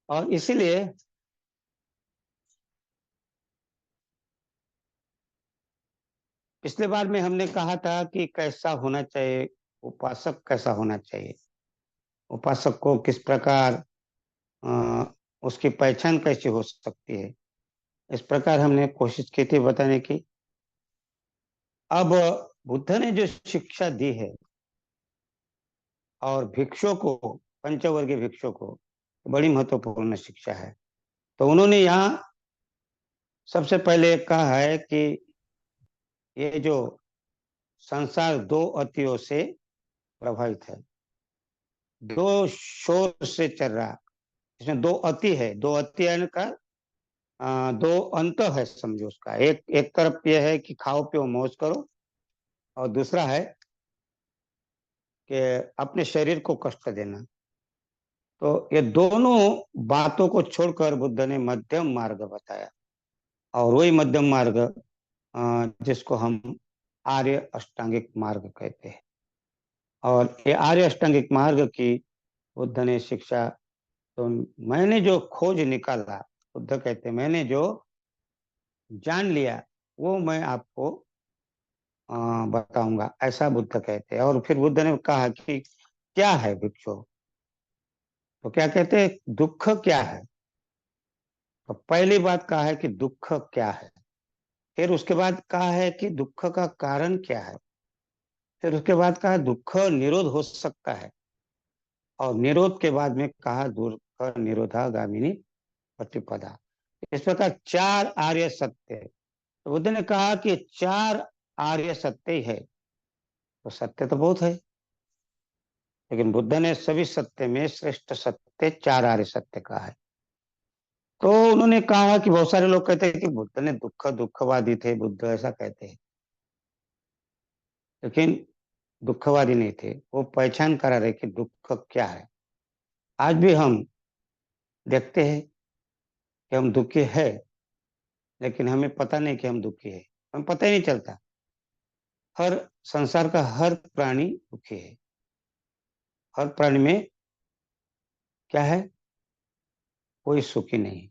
और इसीलिए पिछले बार में हमने कहा था कि कैसा होना चाहिए, उपासक कैसा होना चाहिए, उपासक को किस प्रकार अ, उसकी पहचान कैसी हो सकती है। इस प्रकार हमने कोशिश की थी बताने की। अब बुद्ध ने जो शिक्षा दी है और भिक्षुओं को, पंचवर्गीय भिक्षुओं को, बड़ी महत्वपूर्ण शिक्षा है। तो उन्होंने यहाँ सबसे पहले कहा है कि ये जो संसार दो अतियों से प्रभावित है, दो शोर से चल रहा है। इसमें दो अति है, दो अति है का दो अंत है समझो उसका। एक एक तरफ यह है कि खाओ पियो मौज करो, और दूसरा है कि अपने शरीर को कष्ट देना। तो ये दोनों बातों को छोड़कर बुद्ध ने मध्यम मार्ग बताया, और वही मध्यम मार्ग जिसको हम आर्य अष्टांगिक मार्ग कहते हैं। और ये आर्य अष्टांगिक मार्ग की बुद्ध ने शिक्षा, तो मैंने जो खोज निकाला, बुद्ध कहते हैं मैंने जो जान लिया वो मैं आपको बताऊंगा, ऐसा बुद्ध कहते हैं। और फिर बुद्ध ने कहा कि क्या है भिक्षु, तो क्या कहते हैं दुख क्या है। तो पहली बात कहा है कि दुख क्या है, फिर उसके बाद कहा है कि दुख का कारण क्या है, फिर उसके बाद कहा दुख निरोध हो सकता है, और निरोध के बाद में कहा दुख निरोधा गामिनी प्रतिपदा। इस प्रकार चार आर्य सत्य है। तो बुद्ध ने कहा कि चार आर्य सत्य ही है। तो सत्य तो बहुत है, लेकिन बुद्ध ने सभी सत्य में श्रेष्ठ सत्य चार आर्य सत्य कहा है। तो उन्होंने कहा कि बहुत सारे लोग कहते हैं कि बुद्ध ने दुखवादी थे, बुद्ध ऐसा कहते हैं, लेकिन दुखवादी नहीं थे। वो पहचान करा रहे कि दुख क्या है। आज भी हम देखते हैं कि हम दुखी है, लेकिन हमें पता नहीं कि हम दुखी है, हमें पता ही नहीं चलता। हर संसार का हर प्राणी दुखी है। हर प्राणी में क्या है, कोई सुखी नहीं।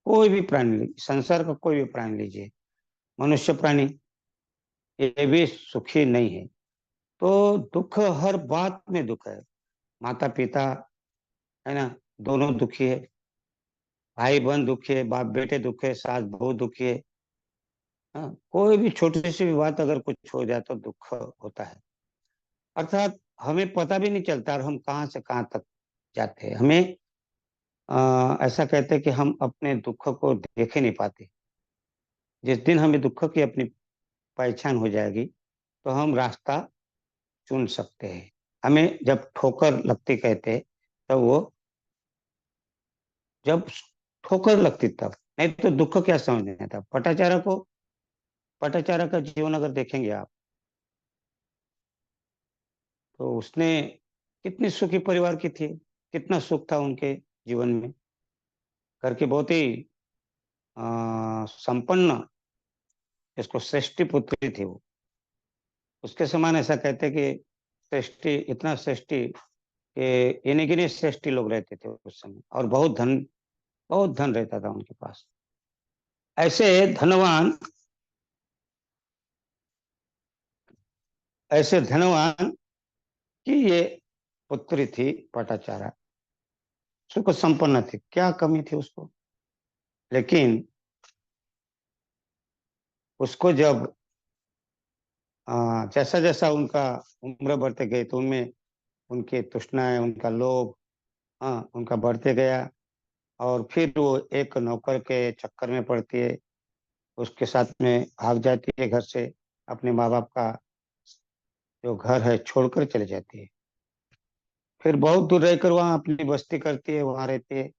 कोई भी प्राणी, संसार का कोई भी प्राणी लीजिए, मनुष्य प्राणी, ये भी सुखी नहीं है। तो दुख हर बात में दुख है। माता पिता है ना, दोनों दुखी है। भाई बहन दुखी है, बाप बेटे दुखी है, सास बहू दुखी है। हाँ, कोई भी छोटी सी भी बात अगर कुछ हो जाए तो दुख होता है। अर्थात हमें पता भी नहीं चलता और हम कहाँ से कहाँ तक जाते हैं। हमें ऐसा कहते हैं कि हम अपने दुख को देख ही नहीं पाते। जिस दिन हमें दुख की अपनी पहचान हो जाएगी तो हम रास्ता चुन सकते हैं। हमें जब ठोकर लगती कहते हैं, तो वो जब ठोकर लगती तब, नहीं तो दुख क्या समझने था। पटाचारा को, पटाचारा का जीवन अगर देखेंगे आप, तो उसने कितनी सुखी परिवार की थी, कितना सुख था उनके जीवन में। घर की बहुत ही संपन्न, इसको श्रेष्ठी पुत्री थी वो। उसके समान ऐसा कहते कि श्रेष्ठी, इतना श्रेष्ठी कि इन्हीं गिने श्रेष्ठी लोग रहते थे उस समय, और बहुत धन, बहुत धन रहता था उनके पास। ऐसे धनवान, ऐसे धनवान की ये पुत्री थी पटाचारा। सुख संपन्न थी, क्या कमी थी उसको। लेकिन उसको जब जैसा जैसा उनका उम्र बढ़ते गई तो उनमें उनकी तृष्णाएं, उनका लोभ, उनका बढ़ते गया। और फिर वो एक नौकर के चक्कर में पड़ती है, उसके साथ में भाग जाती है घर से, अपने माँ बाप का जो घर है छोड़कर चले जाती है। फिर बहुत दूर रहकर वहाँ अपनी बस्ती करती है, वहाँ रहती है।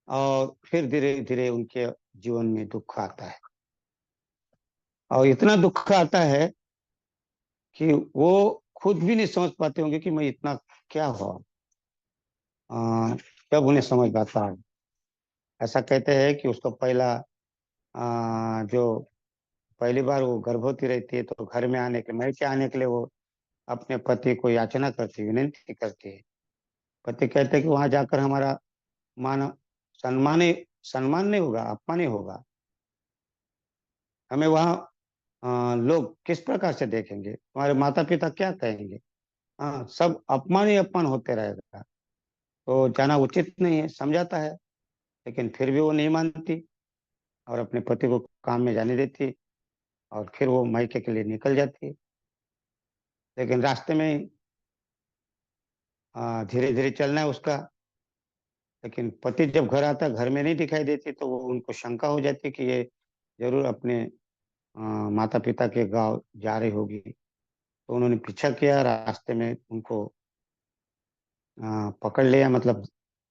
और फिर धीरे धीरे उनके जीवन में दुख आता है, और इतना दुख आता है कि वो खुद भी नहीं समझ पाते होंगे कि मैं इतना क्या हुआ। जब उन्हें समझ आता है, ऐसा कहते हैं कि उसको पहला जो पहली बार वो गर्भवती रहती है तो घर में आने के, महल के आने के लिए वो अपने पति को याचना करती है, विनती करती है। पति कहते हैं कि वहां जाकर हमारा माना सम्मान ही सम्मान नहीं होगा, अपमान ही होगा। हमें वहाँ लोग किस प्रकार से देखेंगे, तुम्हारे माता पिता क्या कहेंगे? हाँ, सब अपमान ही अपमान होते रहेगा। तो जाना उचित नहीं है, समझाता है, लेकिन फिर भी वो नहीं मानती और अपने पति को काम में जाने देती, और फिर वो मायके के लिए निकल जाती है। लेकिन रास्ते में धीरे धीरे चलना है उसका। लेकिन पति जब घर आता है, घर में नहीं दिखाई देती, तो वो उनको शंका हो जाती है कि ये जरूर अपने माता पिता के गांव जा रही होगी। तो उन्होंने पीछा किया, रास्ते में उनको पकड़ लिया, मतलब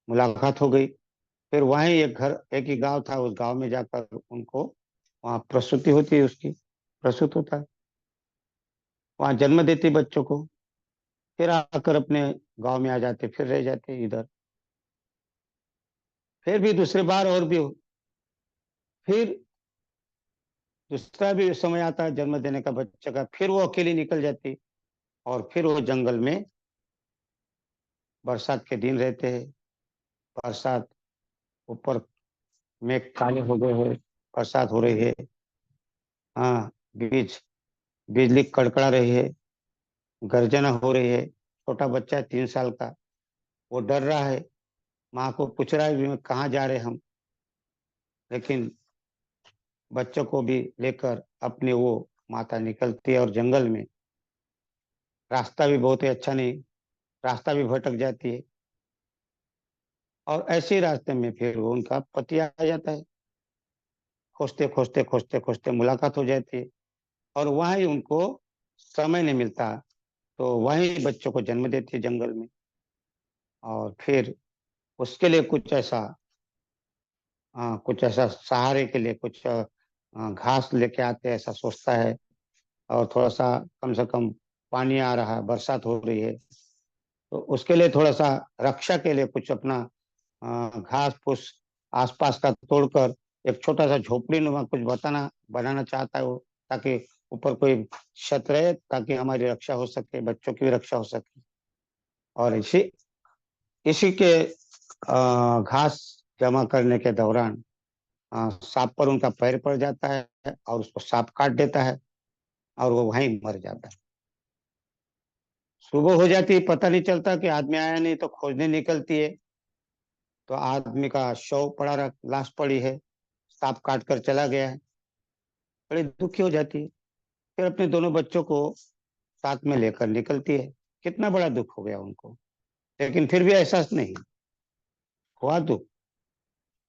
मुलाकात हो गई। फिर वहीं एक घर, एक ही गांव था, उस गांव में जाकर उनको वहाँ प्रसूति होती है, उसकी प्रसूत होता है, वहाँ जन्म देती बच्चों को। फिर आकर अपने गांव में आ जाते, फिर रह जाते इधर। फिर भी दूसरी बार और भी फिर दूसरा भी समय आता है जन्म देने का बच्चे का, फिर वो अकेली निकल जाती, और फिर वो जंगल में, बरसात के दिन रहते हैं, बरसात, ऊपर मेघ काले हो गए हैं, बरसात हो रही है। हाँ, बिजली कड़कड़ा रही है, गर्जना हो रही है। छोटा बच्चा है, 3 साल का, वो डर रहा है, माँ को पूछ रहा है भी कहाँ जा रहे हम। लेकिन बच्चों को भी लेकर अपनी वो माता निकलती है, और जंगल में रास्ता भी बहुत ही अच्छा नहीं, रास्ता भी भटक जाती है। और ऐसे ही रास्ते में फिर वो उनका पति आ जाता है, खोजते खोजते खोजते खोजते मुलाकात हो जाती है। और वहीं उनको समय नहीं मिलता, तो वहीं बच्चों को जन्म देती है जंगल में। और फिर उसके लिए कुछ ऐसा सहारे के लिए कुछ घास लेके आते हैं, ऐसा सोचता है। और थोड़ा सा, कम से कम पानी आ रहा है, बरसात हो रही है, तो उसके लिए थोड़ा सा रक्षा के लिए कुछ अपना घास फूस आसपास का तोड़कर एक छोटा सा झोपड़ी नुमा कुछ बताना बनाना चाहता है वो, ताकि ऊपर कोई छत रहे, ताकि हमारी रक्षा हो सके, बच्चों की भी रक्षा हो सके। और इसी इसी के घास जमा करने के दौरान सांप पर उनका पैर पड़ जाता है, और उसको सांप काट देता है, और वो वहीं मर जाता है। सुबह हो जाती है, पता नहीं चलता कि आदमी आया नहीं, तो खोजने निकलती है, तो आदमी का शव पड़ा लाश पड़ी है, सांप काट कर चला गया है। बड़ी दुखी हो जाती है, फिर अपने दोनों बच्चों को साथ में लेकर निकलती है। कितना बड़ा दुख हो गया उनको, लेकिन फिर भी एहसास नहीं हुआ। दुख,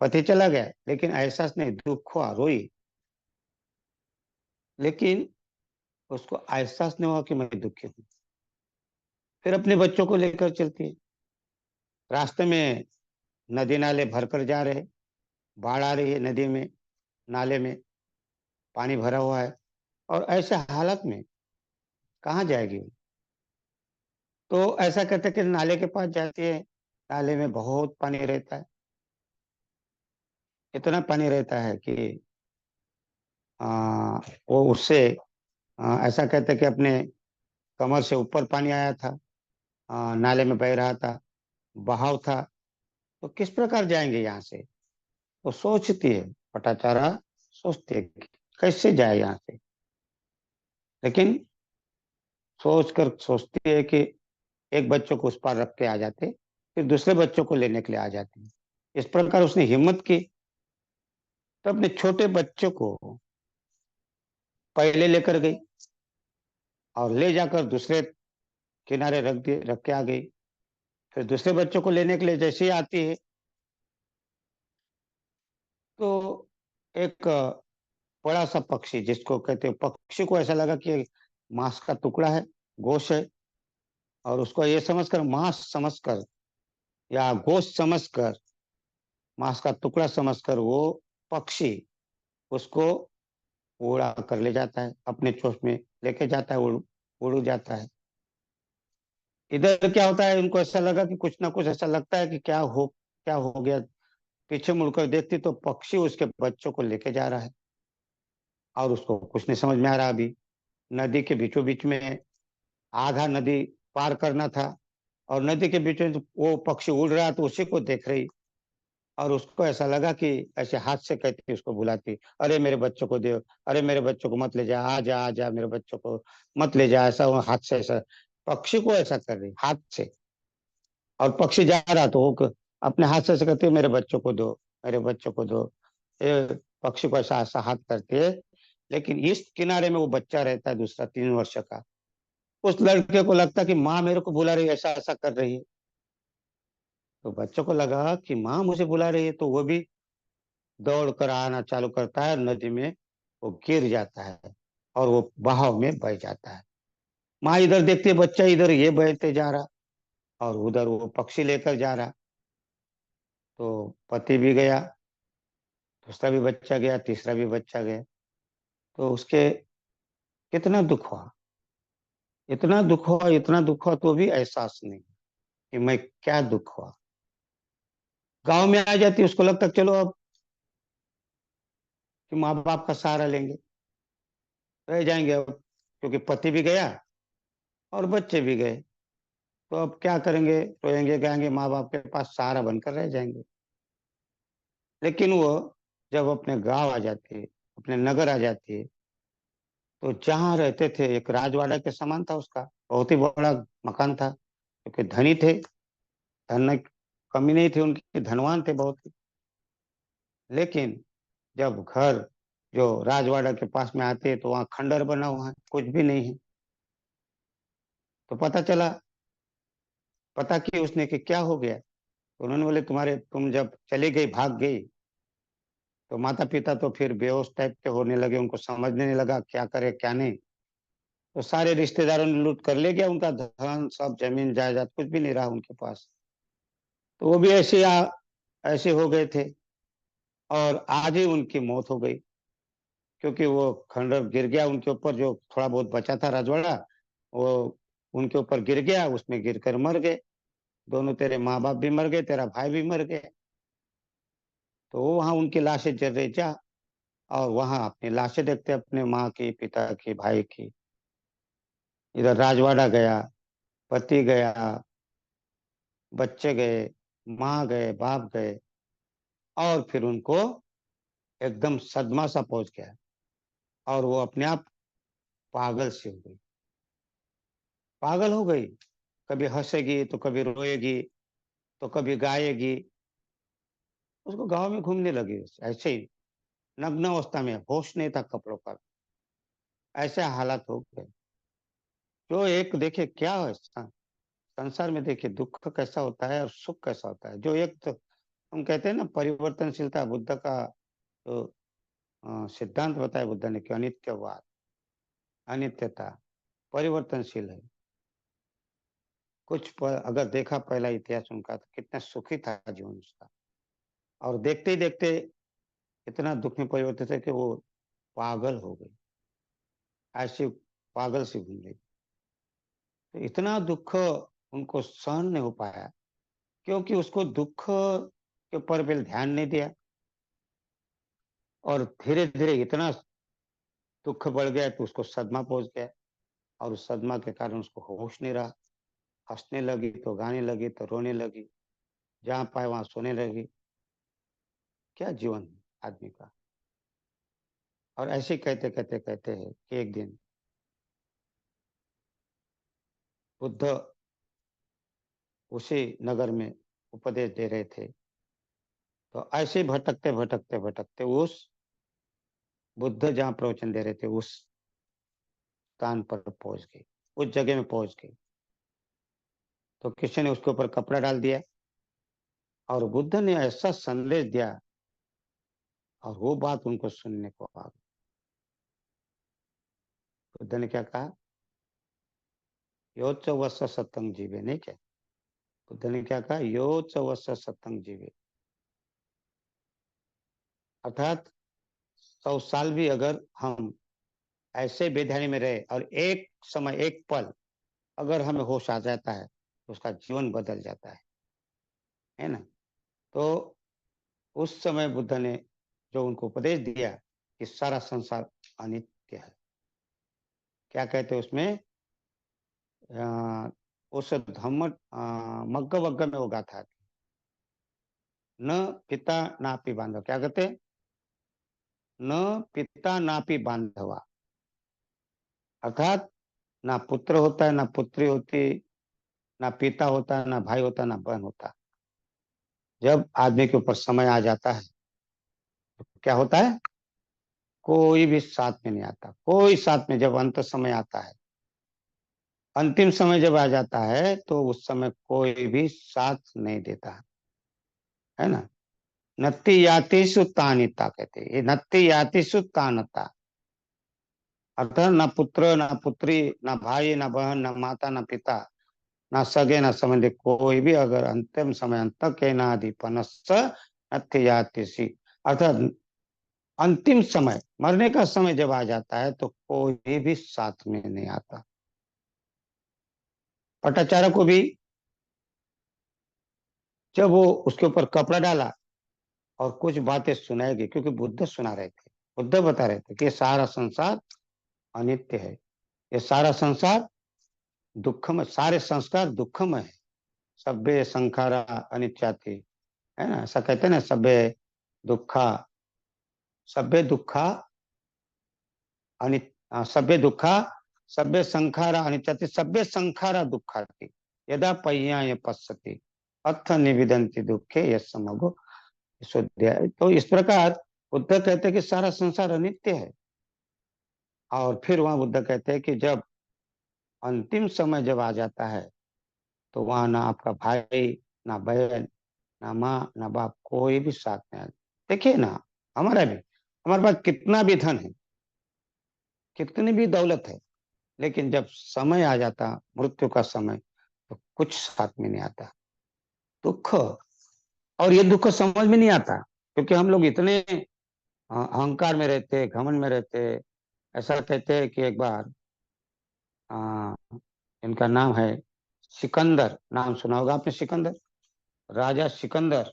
पति चला गया, लेकिन एहसास नहीं, दुख हुआ, रोई, लेकिन उसको एहसास नहीं हुआ कि मैं दुखी हूँ। फिर अपने बच्चों को लेकर चलती है। रास्ते में नदी नाले भरकर जा रहे, बाढ़ आ रही है, नदी में, नाले में पानी भरा हुआ है, और ऐसे हालत में कहाँ जाएगी वो? तो ऐसा करते कि नाले के पास जाती है। नाले में बहुत पानी रहता है, इतना पानी रहता है कि आ, वो उससे ऐसा कहते कि अपने कमर से ऊपर पानी आया था, नाले में बह रहा था, बहाव था। तो किस प्रकार जाएंगे यहाँ से? वो सोचती है, पटाचारा सोचती है कि कैसे जाए यहाँ से। लेकिन सोचती है कि एक बच्चों को उस पार रख के आ जाते, फिर दूसरे बच्चों को लेने के लिए आ जाते। इस प्रकार उसने हिम्मत की, तो अपने छोटे बच्चों को पहले लेकर गई, और ले जाकर दूसरे किनारे रख के आ गई। फिर दूसरे बच्चों को लेने के लिए जैसे ही आती है, तो एक बड़ा सा पक्षी, जिसको कहते हैं, पक्षी को ऐसा लगा कि मांस का टुकड़ा है, गोश्त है, और उसको ये समझकर, मांस समझकर या गोश्त समझकर, मांस का टुकड़ा समझकर, वो पक्षी उसको उड़ा कर ले जाता है, अपने चोंच में लेके जाता है, उड़ जाता है। इधर क्या होता है, उनको ऐसा लगा कि कुछ ना कुछ ऐसा लगता है कि क्या हो गया। पीछे मुड़कर देखती, तो पक्षी उसके बच्चों को लेके जा रहा है, और उसको कुछ नहीं समझ में आ रहा। अभी नदी के बीचों बीच में, आधा नदी पार करना था, और नदी के बीच में वो पक्षी उड़ रहा, तो उसी को देख रही, और उसको ऐसा लगा कि ऐसे हाथ से कहती उसको बुलाती, अरे मेरे बच्चों को दे, अरे मेरे बच्चों को मत ले जा, आ जा आ जा, मेरे बच्चों को मत ले जा, ऐसा वो हाथ से ऐसा पक्षी को ऐसा कर रही हाथ से। और पक्षी जा रहा तो वो अपने हाथ से ऐसे करती है, मेरे बच्चों को दो, मेरे बच्चों को दो। ये पक्षी को ऐसा ऐसा हाथ करती है। लेकिन इस किनारे में वो बच्चा रहता है दूसरा 3 वर्ष का। उस लड़के को लगता कि माँ मेरे को बुला रही है, ऐसा ऐसा कर रही है। तो बच्चों को लगा कि माँ मुझे बुला रही है, तो वो भी दौड़ कर आना चालू करता है नदी में। वो गिर जाता है और वो बहाव में बह जाता है। माँ इधर देखती है, बच्चा इधर ये बहते जा रहा और उधर वो पक्षी लेकर जा रहा। तो पति भी गया, दूसरा भी बच्चा गया, तीसरा भी बच्चा गया। तो उसके कितना दुख हुआ, इतना दुख हुआ, इतना दुख हुआ, तो भी एहसास नहीं कि मैं क्या दुख हुआ। गांव में आ जाती, उसको लगता चलो अब कि माँ बाप का सहारा लेंगे, रह जाएंगे अब, क्योंकि पति भी गया और बच्चे भी गए। तो अब क्या करेंगे, रोएंगे गाएंगे, माँ बाप के पास सहारा बनकर रह जाएंगे। लेकिन वो जब अपने गांव आ जाती है, अपने नगर आ जाती है, तो जहाँ रहते थे एक राजवाड़ा के समान था उसका, बहुत ही बड़ा मकान था, क्योंकि धनी थे, धन की कमी नहीं थी उनकी, धनवान थे बहुत ही। लेकिन जब घर जो राजवाड़ा के पास में आते हैं तो वहाँ खंडर बना हुआ है, कुछ भी नहीं है। तो पता चला, पता कि उसने कि क्या हो गया। तो उन्होंने बोले तुम्हारे, तुम जब चली गई, भाग गई, तो माता पिता तो फिर बेहोश टाइप के होने लगे, उनको समझने नहीं लगा क्या करे क्या नहीं। तो सारे रिश्तेदारों ने लूट कर ले गया उनका धन, सब जमीन जायदाद, कुछ भी नहीं रहा उनके पास। तो वो भी ऐसे हो गए थे। और आज ही उनकी मौत हो गई, क्योंकि वो खंडर गिर गया उनके ऊपर, जो थोड़ा बहुत बचा था राजवाड़ा, वो उनके ऊपर गिर गया, उसमें गिरकर मर गए दोनों। तेरे माँ बाप भी मर गए, तेरा भाई भी मर गए। तो वहां उनकी लाशें जल रही जा, और वहां अपनी लाशें देखते, अपने माँ की, पिता की, भाई की। इधर राजवाड़ा गया, पति गया, बच्चे गए, माँ गए, बाप गए। और फिर उनको एकदम सदमा सा पहुंच गया, और वो अपने आप पागल सी हो गई, पागल हो गई। कभी हंसेगी तो कभी रोएगी, तो कभी गाएगी। उसको गांव में घूमने लगी ऐसे ही, नग्न अवस्था में, होश नहीं था कपड़ों का। ऐसे हालात हो गए। जो एक देखे क्या है संसार में, देखे दुख कैसा होता है और सुख कैसा होता है। जो एक तो हम कहते हैं ना, परिवर्तनशीलता बुद्ध का तो सिद्धांत बताया बुद्ध ने कि अनित्यवाद, अनित्यता, परिवर्तनशील है। अगर देखा पहला इतिहास उनका, तो कितना सुखी था जीवन उसका। और देखते ही देखते इतना दुख में परिवर्तित है कि वो पागल हो गई, ऐसी पागल सी घूम गई। तो इतना दुख उनको सहन नहीं हो पाया, क्योंकि उसको दुख के ऊपर पहले ध्यान नहीं दिया। और धीरे धीरे इतना दुख बढ़ गया कि उसको सदमा पहुंच गया। और उस सदमा के कारण उसको होश नहीं रहा। हंसने लगी तो गाने लगी, तो रोने लगी, जहां पाए वहां सोने लगी। क्या जीवन है आदमी का। और ऐसे कहते कहते कहते हैं कि एक दिन बुद्ध उसी नगर में उपदेश दे रहे थे। तो ऐसे भटकते भटकते भटकते उस बुद्ध जहाँ प्रवचन दे रहे थे उस स्थान पर पहुंच गए, उस जगह में पहुंच गए। तो किसी ने उसके ऊपर कपड़ा डाल दिया, और बुद्ध ने ऐसा संदेश दिया, और वो बात उनको सुनने को आ गई। बुद्ध ने क्या कहा, यो च वस्ස सत्तंग जीवे, नहीं क्या। बुद्ध ने क्या कहा, यो च वस्स सत्तंग जीवे। अर्थात 100 साल भी अगर हम ऐसे बेध्यानी में रहे, और एक समय, एक पल अगर हमें होश आ जाता है, तो उसका जीवन बदल जाता है ना। तो उस समय बुद्ध ने जो उनको उपदेश दिया कि सारा संसार अनित्य है। क्या कहते हैं उसमें, उस धम्म मग्ग वग्ग में वो गाथा थी, न पिता नापि बांधव, क्या कहते हैं? न पिता नापि बांधवा, अर्थात ना पुत्र होता है, ना पुत्री होती, ना पिता होता, ना भाई होता, ना बहन होता। जब आदमी के ऊपर समय आ जाता है तो क्या होता है? कोई भी साथ में नहीं आता, कोई साथ में। जब अंत समय आता है, अंतिम समय जब आ जाता है, तो उस समय कोई भी साथ नहीं देता, है ना। नत्ति यातिषु तानिता कहते हैं, ये नत्ति यातिषु तानता, अर्थात ना पुत्र ना पुत्री, ना भाई ना बहन, ना माता ना पिता, ना सगे ना संबंधी, कोई भी अगर अंतिम समय अंत के नाधिपनस् नत्ति यातिषि, अर्थात अंतिम समय, मरने का समय जब आ जाता है तो कोई भी साथ में नहीं आता। पटाचार को भी जब वो उसके ऊपर कपड़ा डाला और कुछ बातें सुनाएगी, क्योंकि बुद्ध सुना रहे थे, बुद्ध बता रहे थे कि ये सारा संसार अनित्य है, ये सारा संसार दुखमय, सारे संस्कार दुखमय है। सभ्य संखारा अनित्याति, है ना, ऐसा कहते हैं ना, सभ्य दुखा, सभ्य दुखा सभ्य दुखा, सभ्य संखारा अनित्याति, सभ्य संखारा दुखाति, यदा पय्याय पश्यति अथ निविदन्ति दुखे यस् समगो विशुद्ध्याय। तो इस प्रकार बुद्ध कहते हैं कि सारा संसार अनित्य है। और फिर वहां बुद्ध कहते हैं कि जब अंतिम समय जब आ जाता है, तो वहां ना आपका भाई, ना बहन, ना माँ, ना बाप, कोई भी साथ में। देखिए ना, हमारा भी, हमारे पास कितना भी धन है, कितनी भी दौलत है, लेकिन जब समय आ जाता, मृत्यु का समय, तो कुछ साथ में नहीं आता, दुख। और ये दुख समझ में नहीं आता, क्योंकि हम लोग इतने अहंकार में रहते, घमंड में रहते। ऐसा कहते हैं कि एक बार आ, इनका नाम है सिकंदर, नाम सुना होगा आपने, सिकंदर, राजा सिकंदर।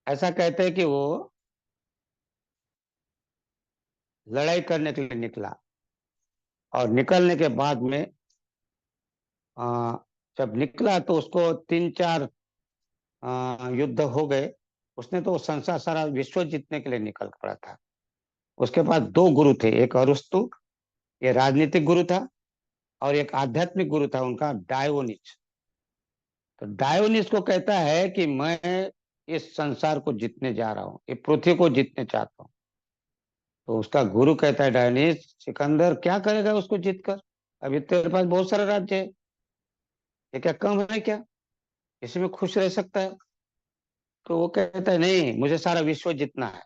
ऐसा कहते हैं कि वो लड़ाई करने के लिए निकला, और निकलने के बाद में आ, जब निकला तो उसको तीन चार युद्ध हो गए। उसने तो संसार सारा विश्व जीतने के लिए निकल पड़ा था। उसके पास दो गुरु थे, एक अरुस्तु, ये राजनीतिक गुरु था, और एक आध्यात्मिक गुरु था उनका, डायोनिस। तो डायोनिस को कहता है कि मैं इस संसार को जीतने जा रहा हूँ, ये पृथ्वी को जीतने चाहता हूँ। तो उसका गुरु कहता है, डायोनिस, सिकंदर क्या करेगा उसको जीतकर? अभी तेरे पास बहुत सारा राज्य है, ये क्या कम है क्या? इसमें खुश रह सकता है? तो वो कहता है, नहीं, मुझे सारा विश्व जीतना है,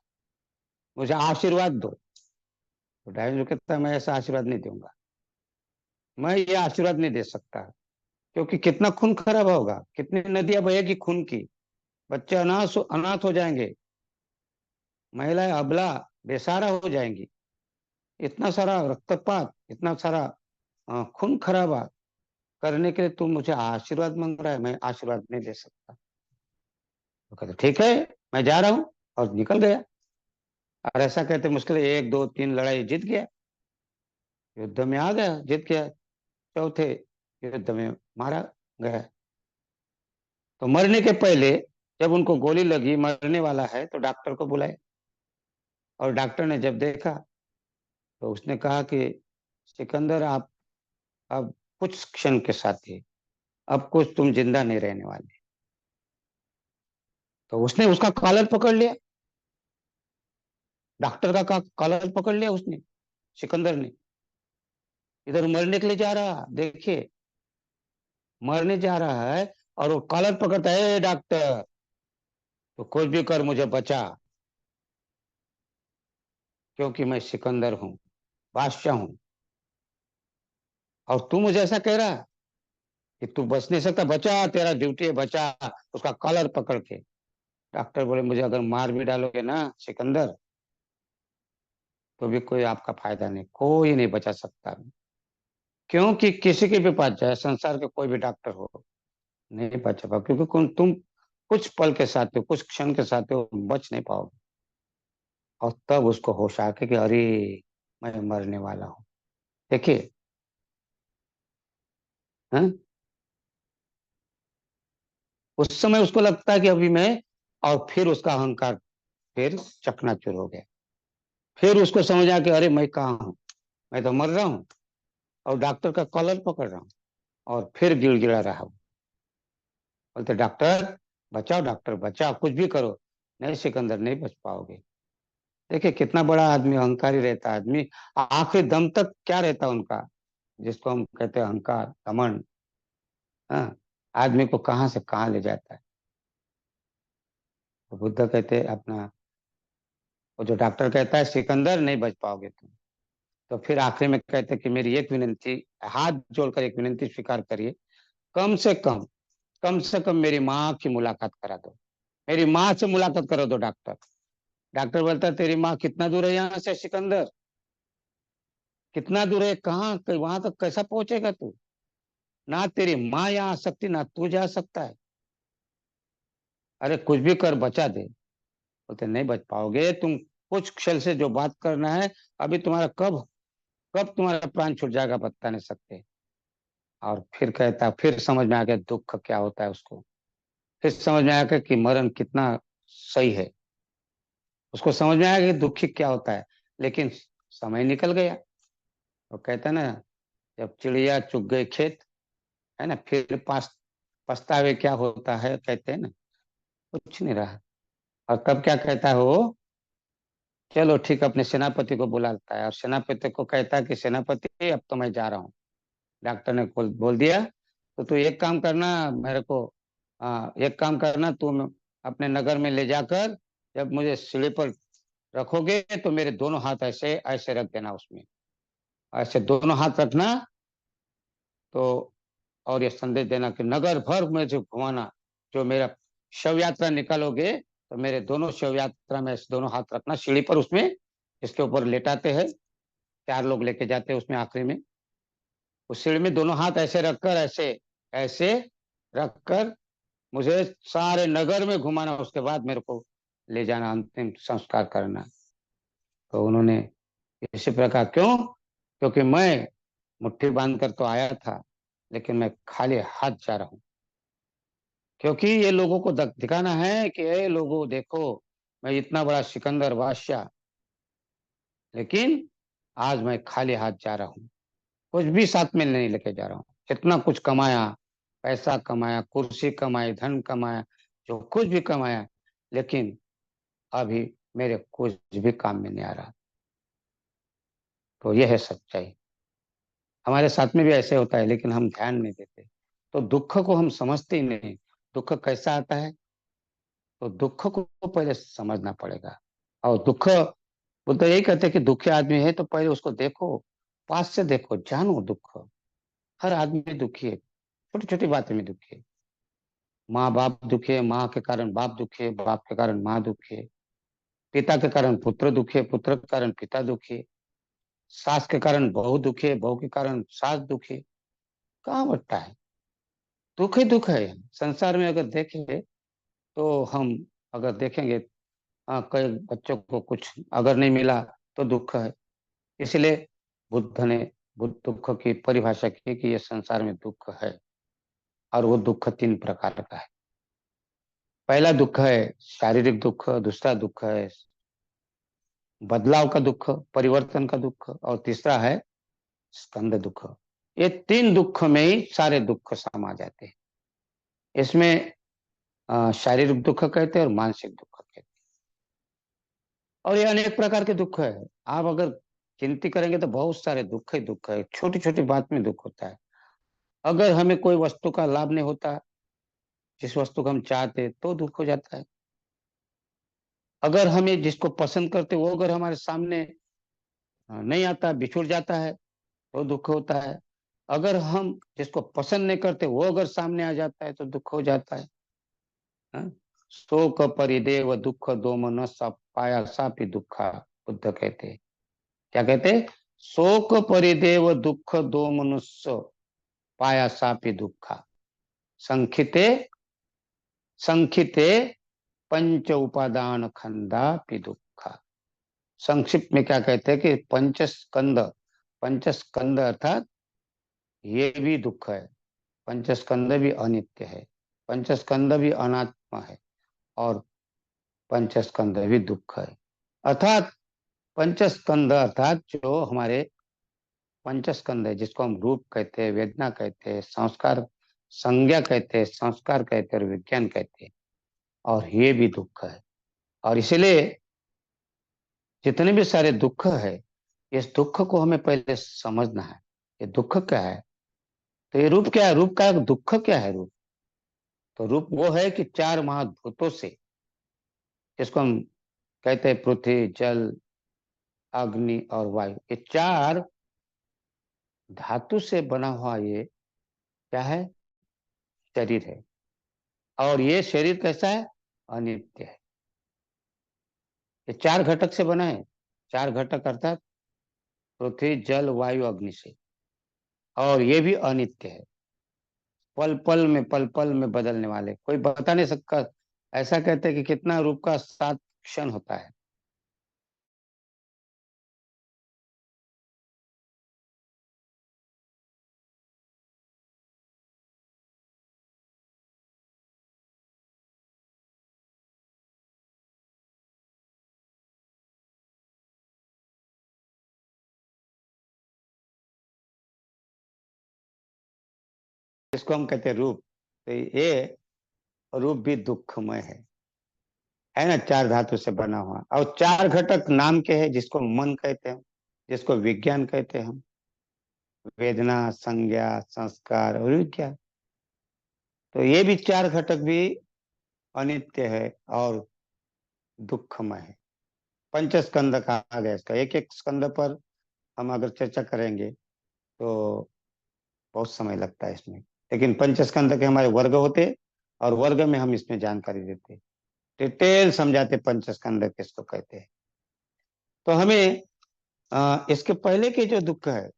मुझे आशीर्वाद दो। तो डायोनिस कहता है, मैं ऐसा आशीर्वाद नहीं दूंगा, मैं ये आशीर्वाद नहीं दे सकता, क्योंकि कितना खून खराब होगा, कितनी नदियां बहेगी खून की, बच्चे अनाथ हो जाएंगे, महिलाएं अबला बेसहारा हो जाएंगी, इतना सारा रक्तपात, इतना सारा खून खराबा करने के लिए तुम मुझे आशीर्वाद मांग रहा है, मैं आशीर्वाद नहीं दे सकता। तो कहते ठीक है, मैं जा रहा हूँ, और निकल गया। और ऐसा कहते मुश्किल एक दो तीन लड़ाई जीत गया, युद्ध में आ गया, जीत गया। चौथे युद्ध में मारा गया। तो मरने के पहले जब उनको गोली लगी, मरने वाला है, तो डॉक्टर को बुलाए। और डॉक्टर ने जब देखा, तो उसने कहा कि सिकंदर, आप अब कुछ क्षण के साथ ही, अब कुछ तुम जिंदा नहीं रहने वाले। तो उसने उसका कॉलर पकड़ लिया, डॉक्टर का कॉलर पकड़ लिया उसने, सिकंदर ने। इधर मरने के लिए जा रहा, देखिए, मरने जा रहा है, और वो कॉलर पकड़ता है, "ए डॉक्टर, तो कुछ भी कर, मुझे बचा, क्योंकि मैं सिकंदर हूँ, बादशाह हूँ, और तू मुझे ऐसा कह रहा है कि तू बच नहीं सकता, बचा, तेरा ड्यूटी है, बचा।" उसका कॉलर पकड़ के डॉक्टर बोले, मुझे अगर मार भी डालोगे ना सिकंदर, तो भी कोई आपका फायदा नहीं, कोई नहीं बचा सकता। क्योंकि किसी के भी पास जाए, संसार के कोई भी डॉक्टर हो, नहीं बचा पाओ, क्योंकि तुम कुछ पल के साथ हो, कुछ क्षण के साथ हो, बच नहीं पाओगे। और तब उसको होश आके कि अरे, मैं मरने वाला हूँ। देखिए, हैं? उस समय उसको लगता है कि अभी मैं और फिर उसका अहंकार फिर चकनाचूर हो गया। फिर उसको समझ आया कि अरे मैं कहाँ हूँ, मैं तो मर रहा हूँ और डॉक्टर का कॉलर पकड़ रहा हूँ। और फिर गिड़गिड़ा रहा हूँ, बोलते डॉक्टर बचाओ, डॉक्टर बचाओ, कुछ भी करो, नहीं सिकंदर नहीं बच पाओगे। देखिए कितना बड़ा आदमी अहंकारी रहता है आदमी, आखिरी दम तक क्या रहता है उनका, जिसको हम कहते हैं अहंकार, घमंड। हाँ, आदमी को कहाँ से कहाँ ले जाता है। तो बुद्ध कहते हैं अपना, वो जो डॉक्टर कहता है सिकंदर नहीं बच पाओगे तुम, तो फिर आखिरी में कहते हैं कि मेरी एक विनंती, हाथ जोड़कर एक विनंती स्वीकार करिए, कम से कम, कम से कम मेरी माँ की मुलाकात करा दो, मेरी माँ से मुलाकात करा दो डॉक्टर। डॉक्टर बोलता है तेरी माँ कितना दूर है यहाँ से सिकंदर, कितना दूर है, कहाँ वहां तक कैसा पहुंचेगा तू, ना तेरी माँ यहाँ आ सकती ना तू जा सकता है, अरे कुछ भी कर बचा दे। बोलते नहीं बच पाओगे तुम, कुछ क्षण से जो बात करना है, अभी तुम्हारा कब कब तुम्हारा प्राण छूट जाएगा बता नहीं सकते। और फिर कहता, फिर समझ में आ गया दुख क्या होता है उसको, फिर समझ में आ गया कि मरण कितना सही है, उसको समझ में आया कि दुखी क्या होता है। लेकिन समय निकल गया। वो कहता है ना, जब चिड़िया चुग गई खेत, है ना, फिर पास पछतावे क्या होता है, कहते हैं ना, कुछ नहीं रहा। और तब क्या कहता है वो, चलो ठीक, अपने सेनापति को बुलाता है और सेनापति को कहता है कि सेनापति अब तो मैं जा रहा हूँ। डॉक्टर ने बोल दिया तो तू एक काम करना मेरे को, एक काम करना तू अपने नगर में ले जाकर, जब मुझे सीढ़ी पर रखोगे तो मेरे दोनों हाथ ऐसे ऐसे रख देना, उसमें ऐसे दोनों हाथ रखना, तो और ये संदेश देना कि नगर भर में जो घुमाना, जो मेरा शव यात्रा निकालोगे तो मेरे दोनों शव यात्रा में ऐसे दोनों हाथ रखना सीढ़ी पर, उसमें इसके ऊपर लेटाते हैं, चार लोग लेके जाते हैं उसमें आखिरी में, उस सीढ़ी में दोनों हाथ ऐसे रखकर, ऐसे ऐसे रखकर मुझे सारे नगर में घुमाना, उसके बाद मेरे को ले जाना, अंतिम संस्कार करना। तो उन्होंने इसी प्रकार, क्यों, क्योंकि मैं मुट्ठी बांध कर तो आया था, लेकिन मैं खाली हाथ जा रहा हूँ, क्योंकि ये लोगों को दिखाना है कि ये लोगों देखो, मैं इतना बड़ा सिकंदर बादशाह, लेकिन आज मैं खाली हाथ जा रहा हूँ, कुछ भी साथ में नहीं लेके जा रहा हूँ। कितना कुछ कमाया, पैसा कमाया, कुर्सी कमाई, धन कमाया, जो कुछ भी कमाया, लेकिन अभी मेरे कुछ भी काम में नहीं आ रहा। तो यह है सच्चाई। हमारे साथ में भी ऐसे होता है, लेकिन हम ध्यान नहीं देते, तो दुख को हम समझते ही नहीं। दुख कैसा आता है, तो दुख को पहले समझना पड़ेगा। और दुख, वो तो यही कहते हैं कि दुखी आदमी है तो पहले उसको देखो, पास से देखो, जानो दुख। हर आदमी दुखी है, छोटी छोटी बातें में दुखी है। माँ बाप दुखी है, माँ के कारण बाप दुखी है, बाप के कारण माँ दुखी है, पिता के कारण पुत्र दुखी है, पुत्र के कारण पिता दुखी है, सास के कारण बहू दुखी है, बहू के कारण सास दुखी है। कहाँ बटता है, दुख ही दुख है संसार में। अगर देखेंगे तो हम, अगर देखेंगे, कई बच्चों को कुछ अगर नहीं मिला तो दुख है। इसलिए बुद्ध ने बुद्ध दुख की परिभाषा की कि ये संसार में दुख है, और वो दुख तीन प्रकार का है। पहला दुख है शारीरिक दुख, दूसरा दुख है बदलाव का दुख, परिवर्तन का दुख, और तीसरा है स्कंद दुख। ये तीन दुख में ही सारे दुख समा जाते हैं। इसमें शारीरिक दुख कहते हैं और मानसिक दुख कहते हैं, और ये अनेक प्रकार के दुख है। आप अगर गिनती करेंगे तो बहुत सारे दुख ही दुख है, छोटी छोटी बात में दुख होता है। अगर हमें कोई वस्तु का लाभ नहीं होता, जिस वस्तु को हम चाहते तो दुख हो जाता है। अगर हमें जिसको पसंद करते वो अगर हमारे सामने नहीं आता, बिछुड़ जाता है, तो दुख होता है। अगर हम जिसको पसंद नहीं करते वो अगर सामने आ जाता है तो दुख हो जाता है। हाँ? शोक परिदेव दुख दोमन सा पाया सापि दुखा, बुद्ध कहते हैं। क्या कहते हैं, शोक परिदेव दुख दो मनुष्य पाया सापि दुखा, संखिते संखिते पंच उपादान खंदा पि दुखा। संक्षिप्त में क्या कहते हैं कि पंचस्कंद, पंचस्कंद अर्थात ये भी दुख है, पंचस्कंद भी अनित्य है, पंचस्कंद भी अनात्मा है, और पंचस्कंद भी दुख है। अर्थात पंचस्कंद अर्थात जो हमारे पंचस्कंद है, जिसको हम रूप कहते हैं, वेदना कहते हैं, संस्कार, संज्ञा कहते हैं, संस्कार कहते हैं और विज्ञान कहते हैं, और ये भी दुख है। और इसलिए जितने भी सारे दुख है, इस दुख को हमें पहले समझना है। ये दुख क्या है, तो ये रूप क्या है, रूप का दुख क्या है। रूप तो रूप वो है कि चार महाभूतों से, जिसको हम कहते हैं पृथ्वी, जल, अग्नि और वायु, ये चार धातु से बना हुआ ये क्या है, शरीर है। और ये शरीर कैसा है, अनित्य है। ये चार घटक से बना है, चार घटक अर्थात पृथ्वी, जल, वायु, अग्नि से। और ये भी अनित्य है, पल पल में बदलने वाले, कोई बता नहीं सकता। ऐसा कहते हैं कि कितना रूप का 7 क्षण होता है। इसको हम कहते हैं रूप। तो ये रूप भी दुखमय है ना, चार धातु से बना हुआ। और चार घटक नाम के हैं, जिसको मन कहते हैं, जिसको विज्ञान कहते हैं हम, वेदना, संज्ञा, संस्कार और विज्ञान। तो ये भी चार घटक भी अनित्य है और दुखमय है। पंचस्कंद कहा गया इसका। एक एक स्कंद पर हम अगर चर्चा करेंगे तो बहुत समय लगता है इसमें, लेकिन पंचस्कंद के हमारे वर्ग होते, और वर्ग में हम इसमें जानकारी देते, डिटेल समझाते पंचस्कंद किसको कहते हैं। तो हमें इसके पहले के जो दुख है,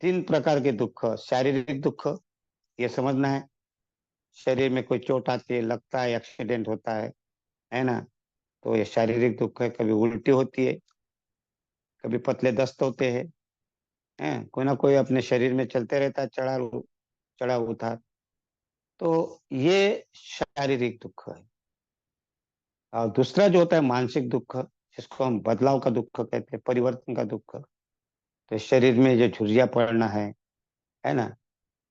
3 प्रकार के दुख, शारीरिक दुख, ये समझना है। शरीर में कोई चोट आती है, लगता है, एक्सीडेंट होता है ना, तो ये शारीरिक दुख है। कभी उल्टी होती है, कभी पतले दस्त होते हैं, कोई ना कोई अपने शरीर में चलते रहता है, चढ़ा उतार। तो ये शारीरिक दुख है। और दूसरा जो होता है मानसिक दुख, जिसको हम बदलाव का दुख कहते हैं, परिवर्तन का दुख। तो शरीर में जो झुर्रियां पड़ना है ना,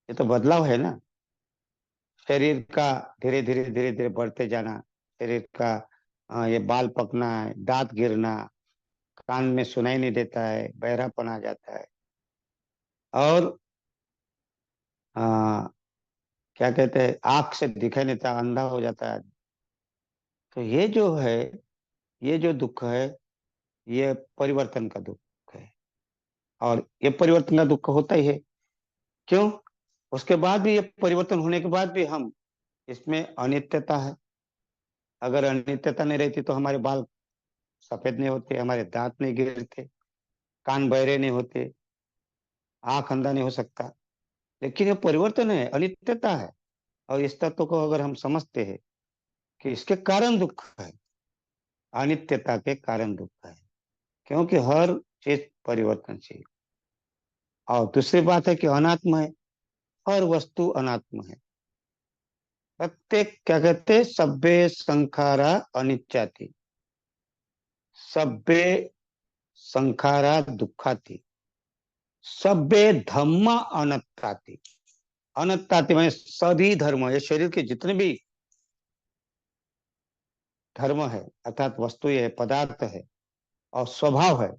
ये तो बदलाव है ना। शरीर का धीरे धीरे बढ़ते जाना, शरीर का ये बाल पकना है, दांत गिरना, कान में सुनाई नहीं देता है, बहरापन आ जाता है, और आ, क्या कहते हैं, आंख से दिखाई नहीं देता, अंधा हो जाता है। तो ये जो है, ये जो दुख है, ये परिवर्तन का दुख है। और ये परिवर्तन का दुख होता ही है। क्यों? उसके बाद भी, ये परिवर्तन होने के बाद भी हम, इसमें अनित्यता है। अगर अनित्यता नहीं रहती तो हमारे बाल सफेद नहीं होते, हमारे दांत नहीं गिरते, कान बहरे नहीं होते, आंख अंधा नहीं हो सकता। लेकिन ये परिवर्तन है, अनित्यता है। और इस तत्व को अगर हम समझते हैं कि इसके कारण दुख है, अनित्यता के कारण दुख है, क्योंकि हर चीज परिवर्तनशील। और दूसरी बात है कि अनात्म है, हर वस्तु अनात्म है। प्रत्येक, क्या कहते हैं, सभ्य संखारा अनित्याति, सभ्य संखारा दुखाति, सभ्य धम्मा अनत्ताति। अनत्ताति में सभी धर्म, ये शरीर के जितने भी धर्म है, अर्थात वस्तु है, पदार्थ है और स्वभाव है,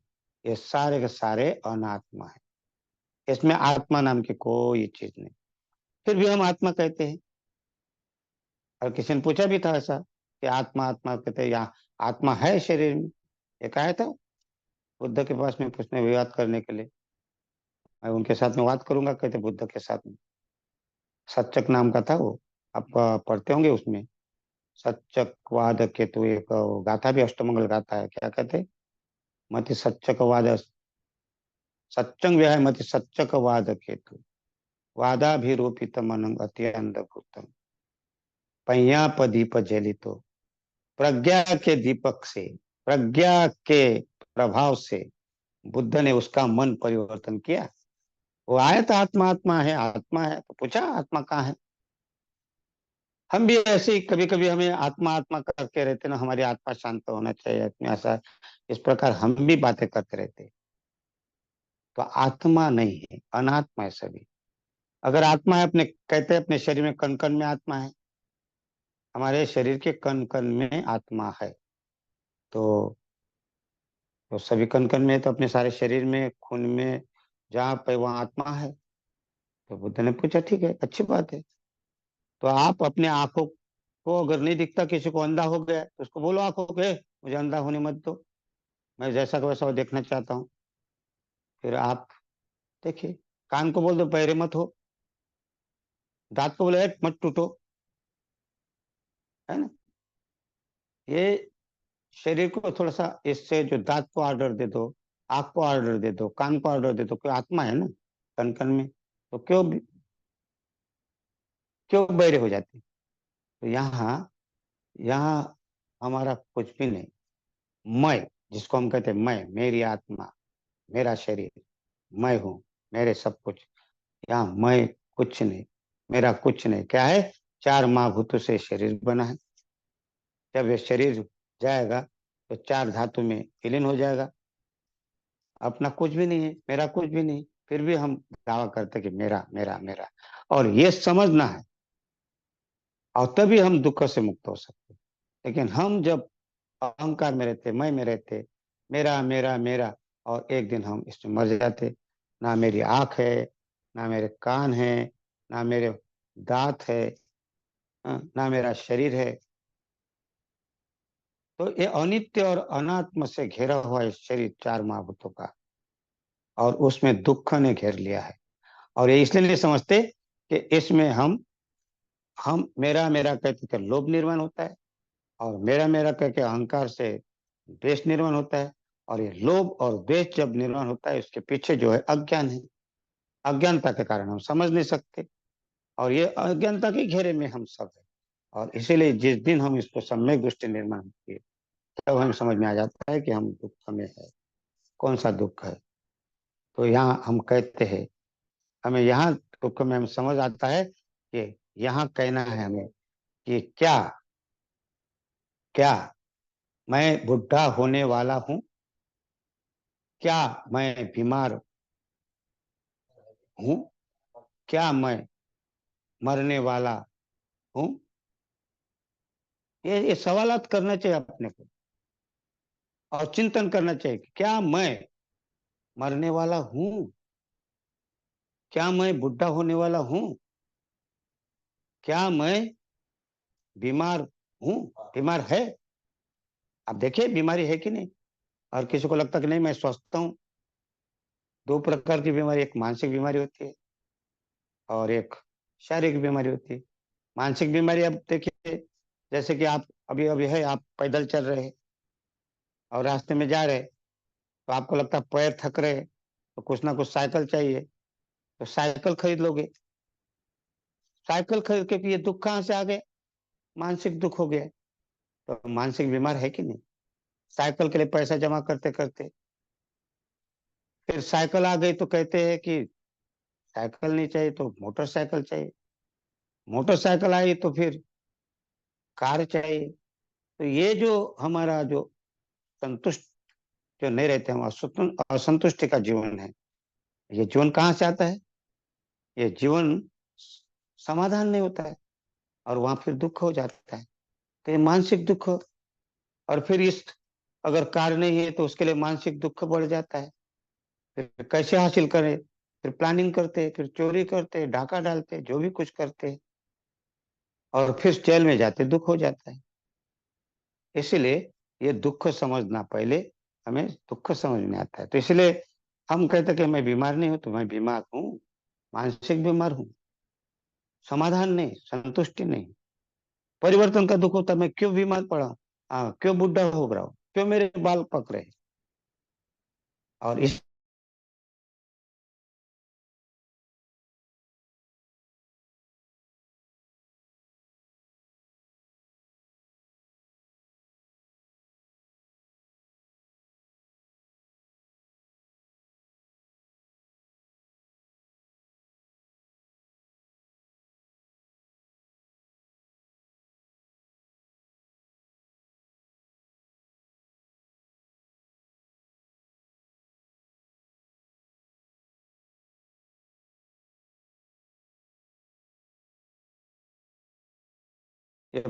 ये सारे के सारे अनात्मा है। इसमें आत्मा नाम की कोई चीज नहीं। फिर भी हम आत्मा कहते हैं। और किसी ने पूछा भी था ऐसा कि आत्मा आत्मा कहते हैं, यहाँ आत्मा है शरीर में, ये कहा था बुद्ध के पास में पूछने, विवाद करने के लिए। मैं उनके साथ में बात करूंगा, कहते बुद्ध के साथ में। सच्चक नाम का था वो, आप पढ़ते होंगे उसमें। सच्चकवाद केतु एक गाथा भी, अष्टमंगल गाथा है, क्या कहते, मति सच्चकवाद, सच्चंग व्याय मति सच्चकवाद केतु, वादाभिरूपित मनंग अत्यंत भूतम, पय्यापदीप जलितो, प्रज्ञा के दीपक से, प्रज्ञा के प्रभाव से बुद्ध ने उसका मन परिवर्तन किया। वो आया था, आत्मा आत्मा है, आत्मा है, तो पूछा आत्मा कहाँ है। हम भी ऐसे ही कभी कभी हमें आत्मा आत्मा करके रहते ना, हमारी आत्मा शांत होना चाहिए, आत्मा ऐसा, इस प्रकार हम भी बातें करते रहते। तो आत्मा नहीं है, अनात्मा है सभी। अगर आत्मा है, अपने कहते हैं अपने शरीर में कण कण में आत्मा है, हमारे शरीर के कण कण में आत्मा है। तो सभी कण कण में है, तो अपने सारे शरीर में, खून में, जहाँ पे वहाँ आत्मा है। तो बुद्ध ने पूछा ठीक है, अच्छी बात है। तो आप अपने आंखों को अगर नहीं दिखता, किसी को अंधा हो गया तो उसको बोलो आंखों के मुझे अंधा होने मत दो, मैं जैसा का वैसा देखना चाहता हूँ। फिर आप देखिए, कान को बोल दो बहरे मत हो, दांत को बोले मत टूटो, है ना। ये शरीर को थोड़ा सा इससे, जो दांत को ऑर्डर दे दो, आंख को ऑर्डर दे दो, कान को ऑर्डर दे दो, कोई आत्मा है ना कन कन में, तो क्यों क्यों बहरे हो जाते। तो यहाँ यहाँ हमारा कुछ भी नहीं। मैं, जिसको हम कहते हैं मैं, मेरी आत्मा, मेरा शरीर, मैं हूँ, मेरे सब कुछ, यहाँ मैं कुछ नहीं, मेरा कुछ नहीं। क्या है? चार महाभूतों से शरीर बना है। जब ये शरीर जाएगा तो चार धातु में विलीन हो जाएगा। अपना कुछ भी नहीं है, मेरा कुछ भी नहीं, फिर भी हम दावा करते कि मेरा मेरा मेरा। और ये समझना है, और तभी हम दुख से मुक्त हो सकते हैं। लेकिन हम जब अहंकार में रहते, मैं में रहते, मेरा मेरा मेरा, और एक दिन हम इसमें मर जाते। ना मेरी आंख है, ना मेरे कान है, ना मेरे दांत है, ना मेरा शरीर है। तो ये अनित्य और अनात्म से घिरा हुआ है शरीर, चार महाभूतों का, और उसमें दुख ने घेर लिया है। और ये इसलिए नहीं समझते कि इसमें हम मेरा मेरा कहते थे लोभ निर्माण होता है, और मेरा मेरा कह के अहंकार से द्वेष निर्माण होता है। और ये लोभ और द्वेष जब निर्माण होता है, इसके पीछे जो है अज्ञान है। अज्ञानता के कारण हम समझ नहीं सकते, और ये अज्ञानता के घेरे में हम सब है। और इसीलिए जिस दिन हम इसको सम्यक दृष्टि निर्माण होती है, तब हमें समझ में आ जाता है कि हम दुख में है। कौन सा दुख है? तो यहाँ हम कहते हैं, हमें यहाँ दुख में हम समझ आता है कि यहाँ कहना है हमें कि क्या क्या मैं बुढ़ा होने वाला हूँ? क्या मैं बीमार हूँ? क्या मैं मरने वाला हूँ? ये सवालात करना चाहिए अपने को, और चिंतन करना चाहिए कि क्या मैं मरने वाला हूँ? क्या मैं बुढ़ा होने वाला हूँ? क्या मैं बीमार हूँ? बीमार है? आप देखिए बीमारी है कि नहीं। और किसी को लगता कि नहीं मैं स्वस्थ हूँ। दो प्रकार की बीमारी, एक मानसिक बीमारी होती है और एक शारीरिक बीमारी होती है। मानसिक बीमारी, अब देखिए, जैसे कि आप अभी अभी है, आप पैदल चल रहे हैं और रास्ते में जा रहे हैं, तो आपको लगता है पैर थक रहे हैं, तो कुछ ना कुछ साइकिल चाहिए, तो साइकिल खरीद लोगे। साइकिल खरीद के ये दुख कहाँ से आ गए? मानसिक दुख हो गया। तो मानसिक बीमार है कि नहीं? साइकिल के लिए पैसा जमा करते करते फिर साइकिल आ गई, तो कहते हैं कि साइकिल नहीं चाहिए तो मोटरसाइकिल चाहिए। मोटरसाइकिल आई तो फिर कार चाहिए। तो ये जो हमारा जो संतुष्ट जो नहीं रहते, हम असंतुष्टि का जीवन है, ये जीवन कहाँ से आता है? ये जीवन समाधान नहीं होता है, और वहां फिर दुख हो जाता है। तो ये मानसिक दुख हो। और फिर इस, अगर कार नहीं है तो उसके लिए मानसिक दुख बढ़ जाता है। फिर कैसे हासिल करें? फिर प्लानिंग करते, फिर चोरी करते, डाका डालते, जो भी कुछ करते, और फिर जेल में जाते, दुख हो जाता है। इसीलिए ये दुख समझना, पहले हमें दुख समझ में आता है। तो इसलिए हम कहते कि मैं बीमार नहीं हूं, तो मैं बीमार हूँ, मानसिक बीमार हूँ। समाधान नहीं, संतुष्टि नहीं, परिवर्तन का दुख होता, मैं क्यों बीमार पड़ा हूं? क्यों बुढ़ा हो रहा हूँ? क्यों मेरे बाल पक रहे? और इस ये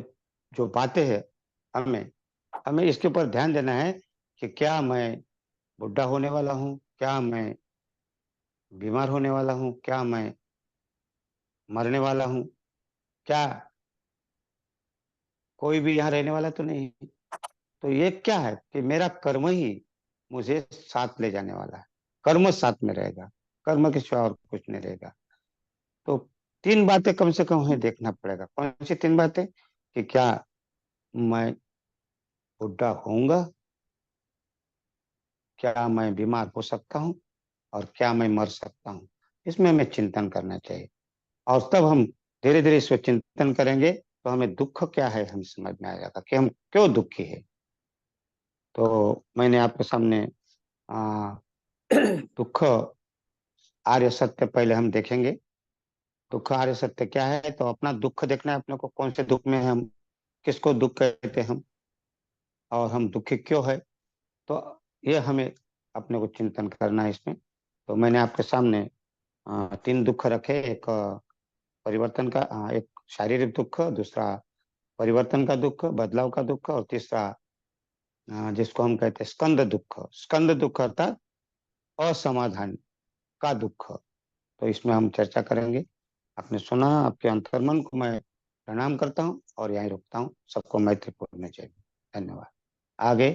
जो बातें हैं, हमें हमें इसके ऊपर ध्यान देना है कि क्या मैं बुढ़ा होने वाला हूँ, क्या मैं बीमार होने वाला हूँ, क्या मैं मरने वाला हूँ, क्या कोई भी यहाँ रहने वाला तो नहीं। तो ये क्या है कि मेरा कर्म ही मुझे साथ ले जाने वाला है। कर्म साथ में रहेगा, कर्म के सिवा और कुछ नहीं रहेगा। तो तीन बातें कम से कम हमें देखना पड़ेगा। कौन सी तीन बातें? कि क्या मैं बुढ़ा होऊंगा, क्या मैं बीमार हो सकता हूँ, और क्या मैं मर सकता हूँ। इसमें हमें चिंतन करना चाहिए। और तब हम धीरे धीरे इसमें चिंतन करेंगे तो हमें दुख क्या है हम समझ में आ जाएगा कि हम क्यों दुखी है। तो मैंने आपके सामने आ, दुख आर्य सत्य पहले हम देखेंगे। दुख आर्य सत्य क्या है, तो अपना दुख देखना है अपने को, कौन से दुख में है हम, किसको दुख कहते हैं हम, और हम दुखी क्यों है। तो ये हमें अपने को चिंतन करना है इसमें। तो मैंने आपके सामने तीन दुख रखे। एक परिवर्तन का, एक शारीरिक दुख, दूसरा परिवर्तन का दुख, बदलाव का दुख, और तीसरा जिसको हम कहते हैं स्कंद दुख। स्कंद दुख अर्थात असमाधान का दुख। तो इसमें हम चर्चा करेंगे। आपने सुना, आपके अंतर्मन को मैं प्रणाम करता हूँ और यहीं रुकता हूँ। सबको मैत्रीपूर्ण चाहिए। धन्यवाद। आगे